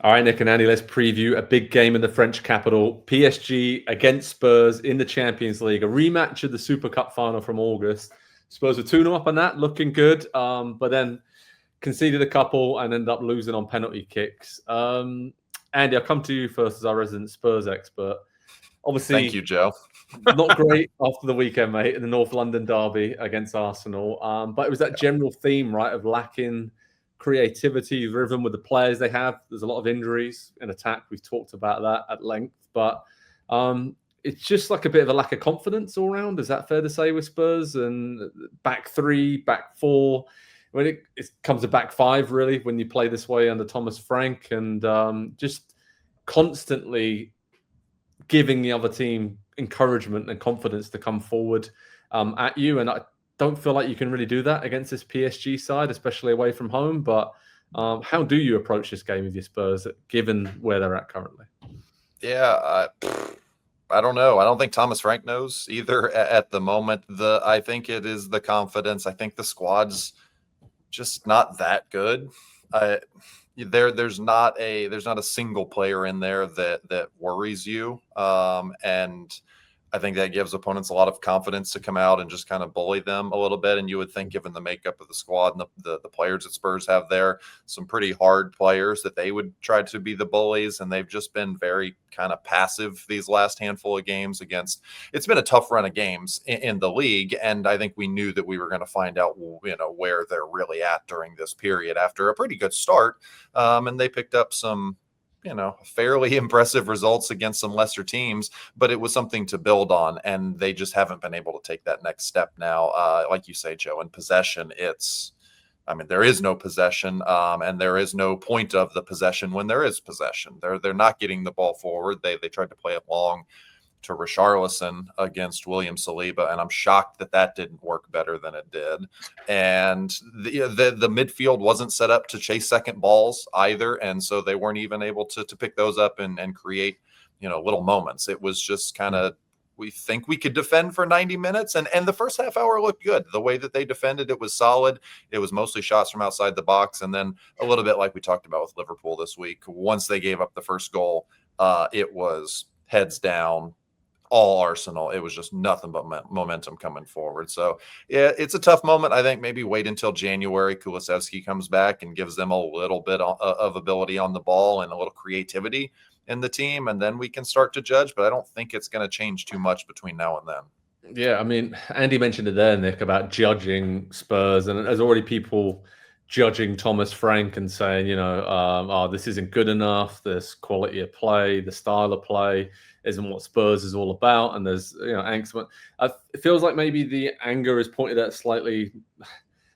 All right, Nick and Andy, let's preview a big game in the French capital. PSG against Spurs in the Champions League, a rematch of the Super Cup final from August. Spurs were 2-0 up on that, looking good, but then conceded a couple and ended up losing on penalty kicks. Andy, I'll come to you first as our resident Spurs expert. Obviously, thank you, Joe. Not great after the weekend, mate, in the North London derby against Arsenal. But it was that general theme, right, of lacking creativity, rhythm with the players they have. There's a lot of injuries in attack. We've talked about that at length. But it's just like a bit of a lack of confidence all around. Is that fair to say with Spurs? And back three, back four. When it comes to back five, really, when you play this way under Thomas Frank, and just constantly giving the other team encouragement and confidence to come forward at you. And I don't feel like you can really do that against this PSG side, especially away from home. But how do you approach this game with your Spurs, given where they're at currently? Yeah, I don't know. I don't think Thomas Frank knows either at the moment. I think it is the confidence. I think the squad's just not that good. There's not a single player in there that worries you, and I think that gives opponents a lot of confidence to come out and just kind of bully them a little bit. And you would think, given the makeup of the squad and the players that Spurs have there, some pretty hard players, that they would try to be the bullies. And they've just been very kind of passive these last handful of games against. It's been a tough run of games in the league. And I think we knew that we were going to find out, where they're really at during this period after a pretty good start. And they picked up some fairly impressive results against some lesser teams, but it was something to build on, and they just haven't been able to take that next step now. Like you say, Joe, in possession, there is no possession, and there is no point of the possession when there is possession. They're not getting the ball forward. They tried to play it long to Richarlison against William Saliba, and I'm shocked that didn't work better than it did. And the midfield wasn't set up to chase second balls either, and so they weren't even able to pick those up and create little moments. It was just kind of, we think we could defend for 90 minutes, and the first half hour looked good. The way that they defended, it was solid. It was mostly shots from outside the box, and then a little bit like we talked about with Liverpool this week. Once they gave up the first goal, it was heads down, all Arsenal. It was just nothing but momentum coming forward. So yeah, it's a tough moment. I think maybe wait until January. Kulusevski comes back and gives them a little bit of ability on the ball and a little creativity in the team, and then we can start to judge. But I don't think it's going to change too much between now and then. Yeah, I mean, Andy mentioned it there, Nick, about judging Spurs, and there's already people judging Thomas Frank and saying, this isn't good enough. This quality of play, the style of play isn't what Spurs is all about. And there's, angst. It feels like maybe the anger is pointed at slightly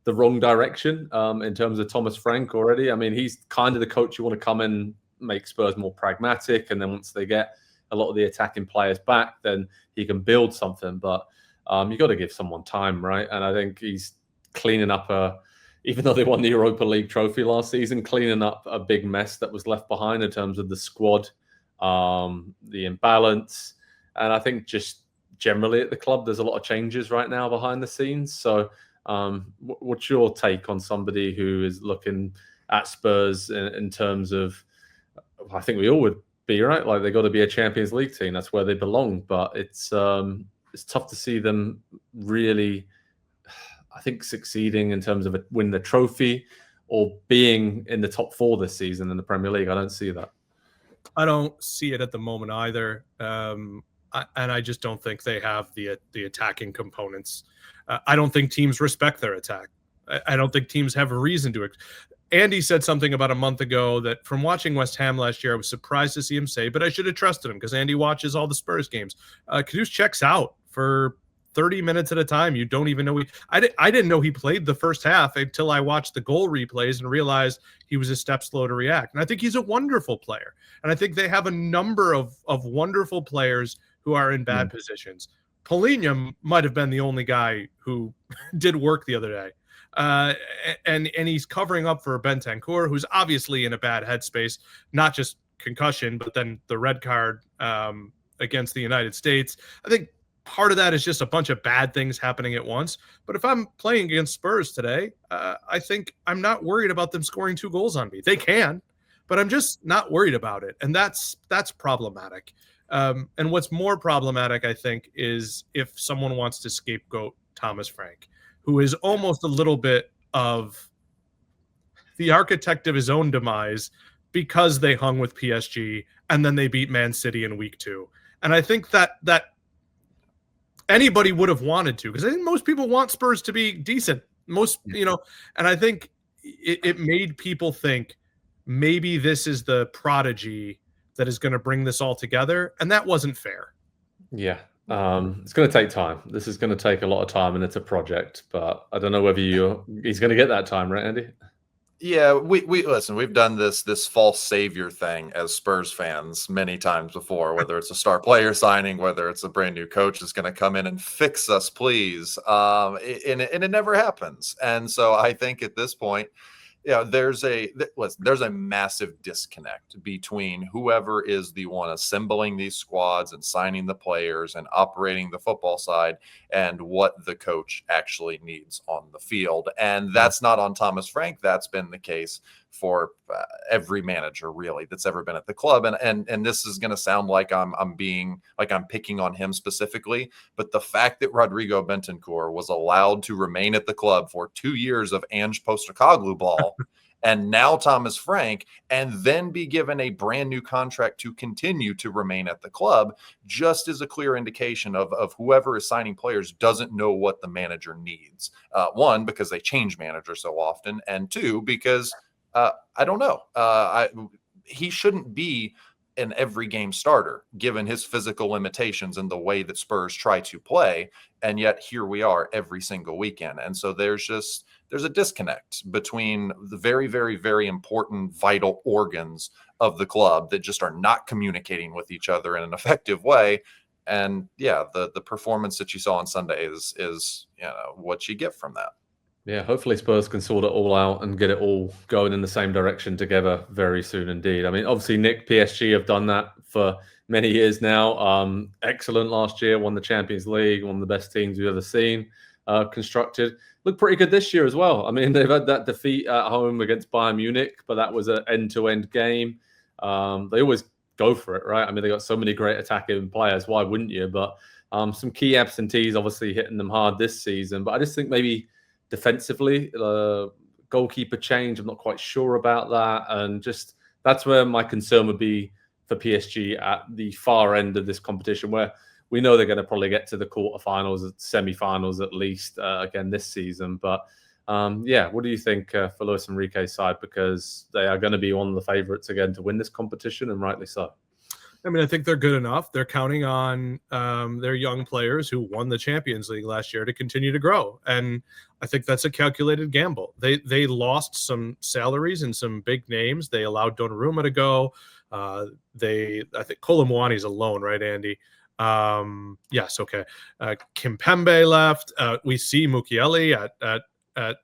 the wrong direction in terms of Thomas Frank already. I mean, he's kind of the coach you want to come in, make Spurs more pragmatic. And then once they get a lot of the attacking players back, then he can build something. But you got to give someone time, right? And I think he's cleaning up even though they won the Europa League trophy last season, cleaning up a big mess that was left behind in terms of the squad, the imbalance. And I think just generally at the club, there's a lot of changes right now behind the scenes. So what's your take on somebody who is looking at Spurs in terms of, I think we all would be, right? Like, they got to be a Champions League team. That's where they belong. But it's tough to see them really, I think, succeeding in terms of win the trophy or being in the top four this season in the Premier League. I don't see that. I don't see it at the moment either. And I just don't think they have the attacking components. I don't think teams respect their attack. I don't think teams have a reason to. Andy said something about a month ago that, from watching West Ham last year, I was surprised to see him say, but I should have trusted him because Andy watches all the Spurs games. Kudus checks out for 30 minutes at a time. You don't even know. I didn't know he played the first half until I watched the goal replays and realized he was a step slow to react. And I think he's a wonderful player. And I think they have a number of wonderful players who are in bad positions. Paulinho might have been the only guy who did work the other day. And he's covering up for Bentancur, who's obviously in a bad headspace, not just concussion, but then the red card against the United States. I think part of that is just a bunch of bad things happening at once. But if I'm playing against Spurs today, I think I'm not worried about them scoring 2 goals on me. They can. but I'm just not worried about it. And that's problematic. And what's more problematic, I think, is if someone wants to scapegoat Thomas Frank, who is almost a little bit of the architect of his own demise because they hung with PSG and then they beat Man City in week 2. And I think that anybody would have wanted to, because I think most people want Spurs to be decent. And I think it made people think maybe this is the prodigy that is going to bring this all together. And that wasn't fair. Yeah. It's going to take time. This is going to take a lot of time, and it's a project, but I don't know whether he's going to get that time, right, Andy? Yeah, we listen, we've done this false savior thing as Spurs fans many times before, whether it's a star player signing, whether it's a brand new coach that's going to come in and fix us, please. And it never happens. And so I think at this point, there's a massive disconnect between whoever is the one assembling these squads and signing the players and operating the football side and what the coach actually needs on the field. And that's not on Thomas Frank. That's been the case for every manager really that's ever been at the club. And this is going to sound like I'm picking on him specifically, but the fact that Rodrigo Bentancur was allowed to remain at the club for 2 years of Ange Postecoglou ball and now Thomas Frank, and then be given a brand new contract to continue to remain at the club, just is a clear indication of whoever is signing players doesn't know what the manager needs. One, because they change manager so often, and two, because I don't know. He shouldn't be an every game starter given his physical limitations and the way that Spurs try to play. And yet here we are every single weekend. And so there's a disconnect between the very, very, very important vital organs of the club that just are not communicating with each other in an effective way. And yeah, the performance that you saw on Sunday is what you get from that. Yeah, hopefully Spurs can sort it all out and get it all going in the same direction together very soon indeed. I mean, obviously, Nick, PSG have done that for many years now. Excellent last year, won the Champions League, one of the best teams we've ever seen constructed. Looked pretty good this year as well. I mean, they've had that defeat at home against Bayern Munich, but that was an end-to-end game. They always go for it, right? I mean, they got so many great attacking players. Why wouldn't you? But some key absentees obviously hitting them hard this season. But I just think maybe defensively, goalkeeper change, I'm not quite sure about that. And just that's where my concern would be for PSG at the far end of this competition, where we know they're going to probably get to the quarterfinals, semi-finals at least again this season. But what do you think for Luis Enrique's side? Because they are going to be one of the favourites again to win this competition, and rightly so. I mean, I think they're good enough. They're counting on their young players who won the Champions League last year to continue to grow. And I think that's a calculated gamble. They lost some salaries and some big names. They allowed Donnarumma to go. I think Kolo is alone, right, Andy? Yes, okay. Kimpembe left. We see Mukiele at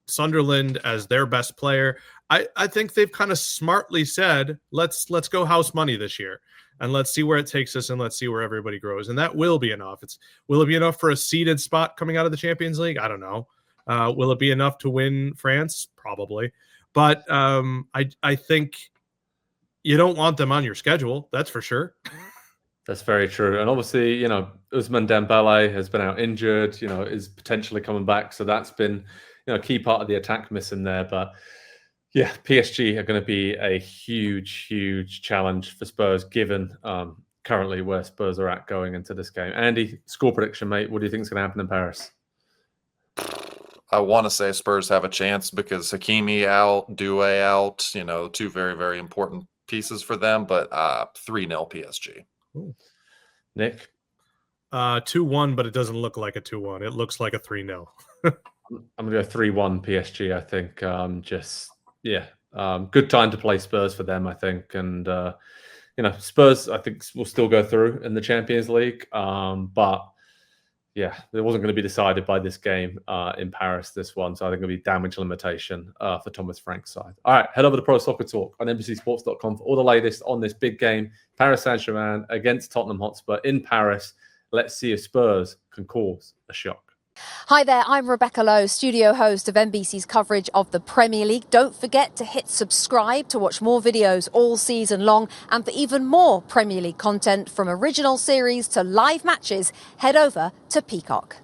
Sunderland as their best player. I think they've kind of smartly said, let's go house money this year. And let's see where it takes us, and let's see where everybody grows. And that will be enough. Will it be enough for a seeded spot coming out of the Champions League? I don't know. Will it be enough to win France? Probably. But I think you don't want them on your schedule. That's for sure. That's very true. And obviously, Ousmane Dembele has been out injured, is potentially coming back. So that's been, a key part of the attack missing there. But yeah, PSG are going to be a huge, huge challenge for Spurs, given currently where Spurs are at going into this game. Andy, score prediction, mate. What do you think is going to happen in Paris? I want to say Spurs have a chance because Hakimi out, Doué out, two very, very important pieces for them, but 3-0 PSG. Ooh. Nick? 2-1, but it doesn't look like a 2-1. It looks like a 3-0. I'm going to go 3-1 PSG, I think. Good time to play Spurs for them, I think. And, Spurs, I think, will still go through in the Champions League. But, yeah, it wasn't going to be decided by this game in Paris, this one. So I think it'll be damage limitation for Thomas Frank's side. All right, head over to Pro Soccer Talk on NBCSports.com for all the latest on this big game. Paris Saint-Germain against Tottenham Hotspur in Paris. Let's see if Spurs can cause a shock. Hi there, I'm Rebecca Lowe, studio host of NBC's coverage of the Premier League. Don't forget to hit subscribe to watch more videos all season long. And for even more Premier League content, from original series to live matches, head over to Peacock.